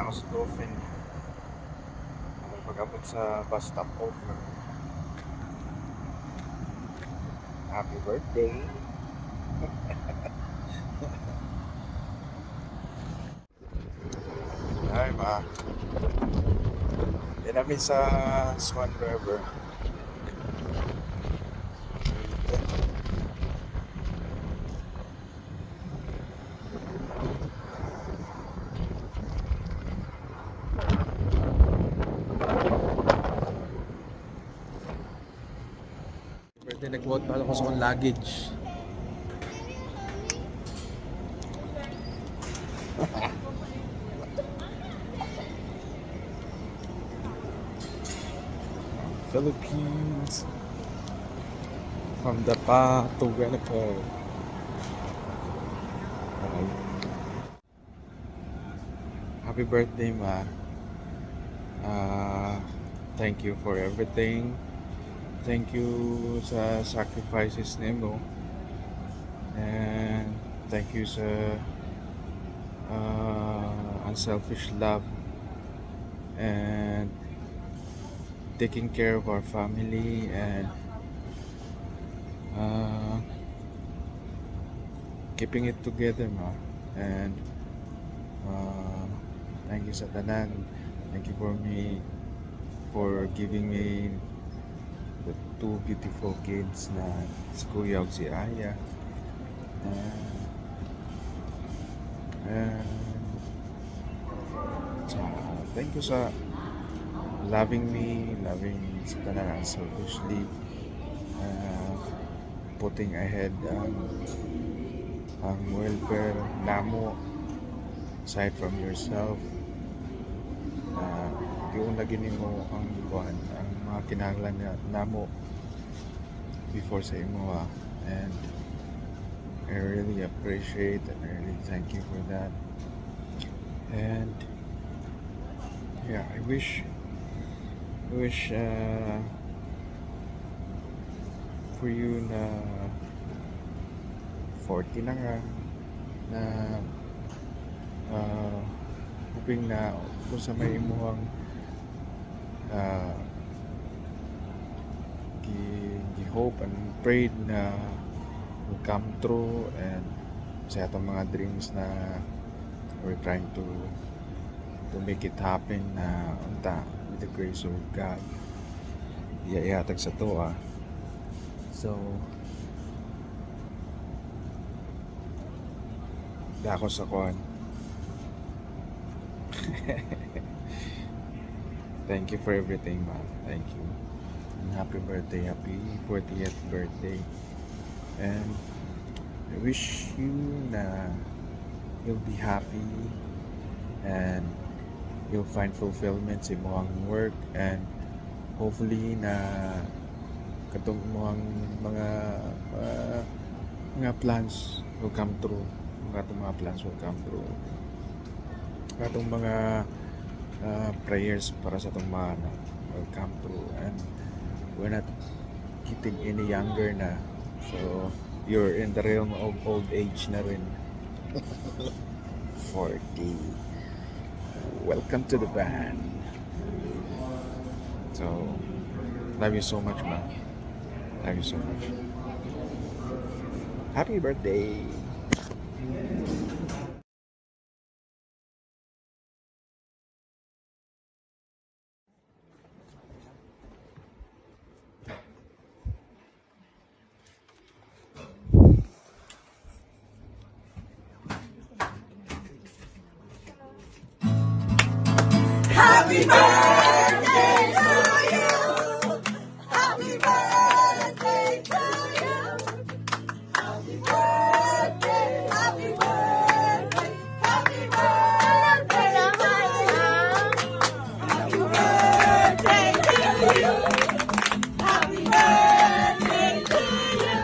ako sa Dolphin. Pag-abot sa bus stop over. Happy birthday! Ay ma. Yan namin sa Swan River. Birthday, nag-vote pa ako sa kong luggage. Philippines, from Dapa to Winnipeg. Happy birthday, ma. Thank you for everything. Thank you sa sacrifices nimo. And thank you sa unselfish love and taking care of our family and keeping it together, ma. And thank you sa tanan. Thank you for giving me the two beautiful kids na si Kuya ug si Aya. And thank you sa loving me, loving sa tanan unselfishly, putting ahead ang welfare namo aside from yourself. Di una gini mo ang mga kinahanglan namo before sa imo, and I really appreciate and I really thank you for that. And yeah, I wish for you na 40 na nga na hoping na kung sa may imuhang hope and prayed na will come true, and sa atong mga dreams na we're trying to make it happen na unta with the grace of God ihatag sa to. So dako sa kuan. Thank you for everything, man. Thank you. And happy birthday, happy 40th birthday. And I wish you na you'll be happy and you'll find fulfillment sa imong work, and hopefully na katong imong mga plans will come true. Katong mga plans will come true. Katong mga prayers para sa itong mga will come true, and we're not getting any younger na, so you're in the realm of old age na rin. 40. Welcome to the band. So love you so much, man. Love you so much. Happy birthday. Happy birthday to you. Happy birthday to you. Happy birthday, happy birthday, happy birthday naman. Happy birthday to you. Happy birthday to you.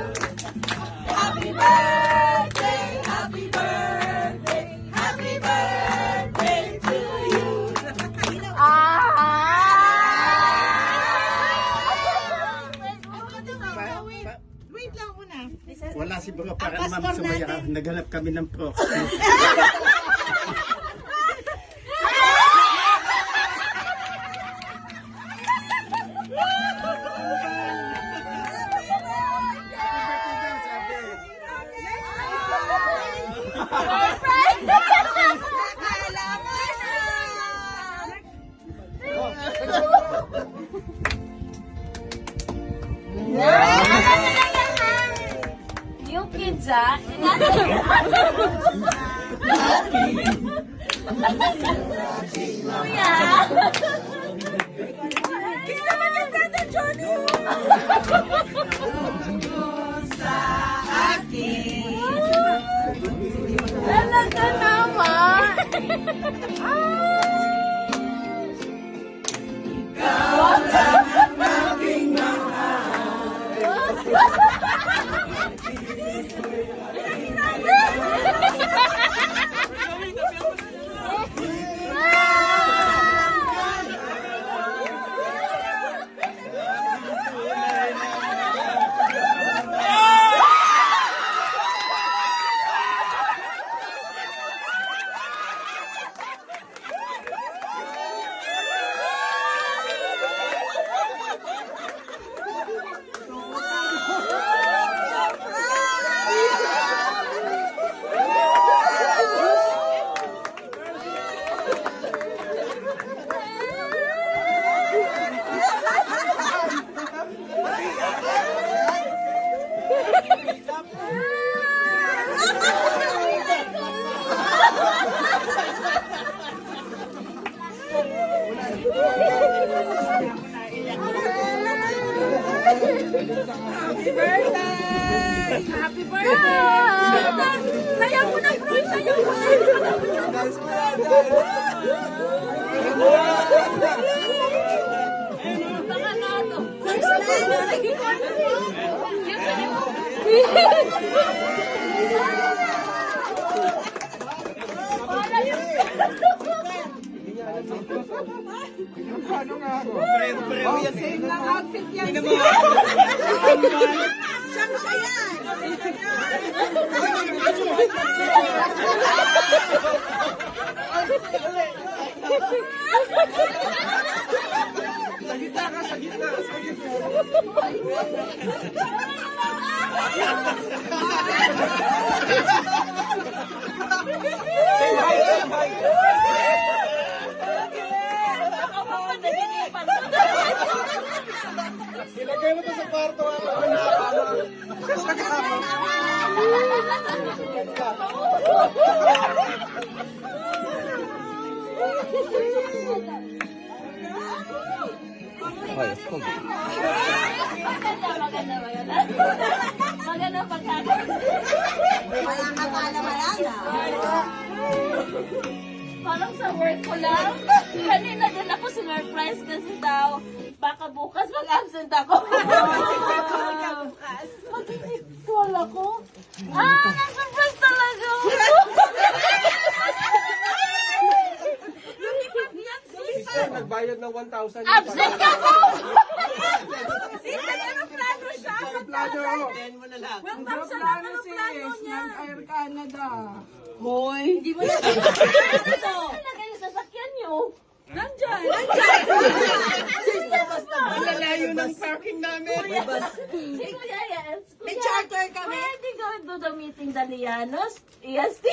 Happy birthday, happy birthday, happy birthday to you. Wait lang muna. Wala si bro para naman sumaya. Naghanap kami ng proxy. Kuya. Kuya. Kiss naman yung brother Johnny. Sa akin. Talaga naman. Happy birthday! Happy birthday! Sayaw mo na, bro! Sayaw mo na! Baka na ito. Pareho yan eh. Siyang siya yan! Sa gitna ka, sa gitna. Ilagay mo to sa kwarto. Maganda pagkakaroon. Wala ka pala malala. Parang sa work ko lang. Kanina din ako sinurprise kasi daw, baka bukas mag-absent ako. Mag-actual ako. Na-surprise talaga ako. Nagbayad ng 1,000. Absent ako! Sita, anong plano siya? Plano ako. 1,000 lang ang plano niya. Air Canada. Hoy! Hindi mo na. Ano to? Nilagay yung sasakyan niyo. Nandyan! Malalayo ng parking namin. Si Kuya, yes. May charter kami. Pwede go to the meeting Dalianos. EST.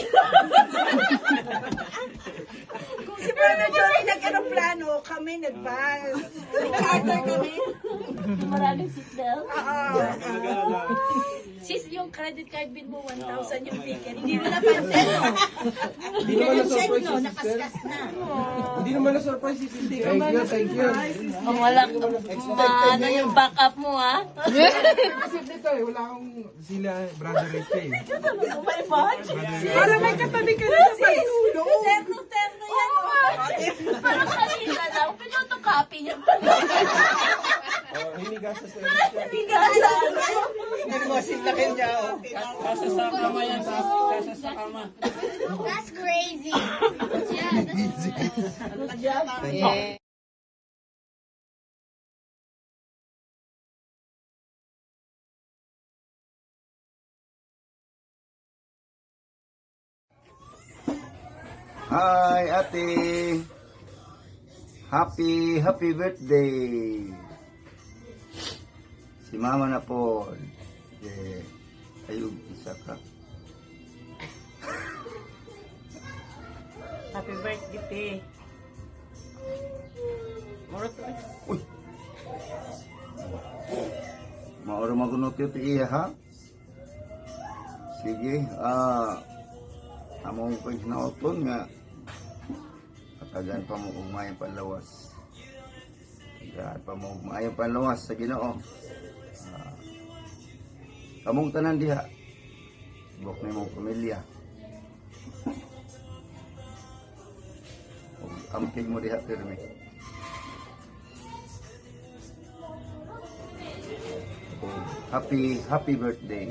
Kung si Brother Johnny nag-aeroplano, kami nag-bus. May charter kami. Maraming seatbelt. Sis, yung credit card bill mo, 1,000 yung ticket. Hindi mo napansin, no? Hindi naman na-surprise si sister. Nakaskas na. Hindi naman na-surprise si sister. Thank you. Ang wala, ano yung backup mo, ha? Kasi dito eh, wala akong sila, brother Ricky eh. Ito talaga may badge. Para may katabi ka na sa pagtulong. Terno yan, oh. Parang kanina lang, pinotocopy niya. Hinigas sa sila. Hingala. That's crazy. Hi, ate. Happy birthday. Si mama na po. Ayun, isa ka. Happy birthday, Pe. Uy. Mauro magunot yun iya ha? Sige, among ko nauton nga patagan pa mo umayang panlawas. Patagan pa mo umayang panlawas sa Ginoo. Kamong tanan diha. Buk ni mong pamilya. Ug amping mo diha pirmi. Happy birthday.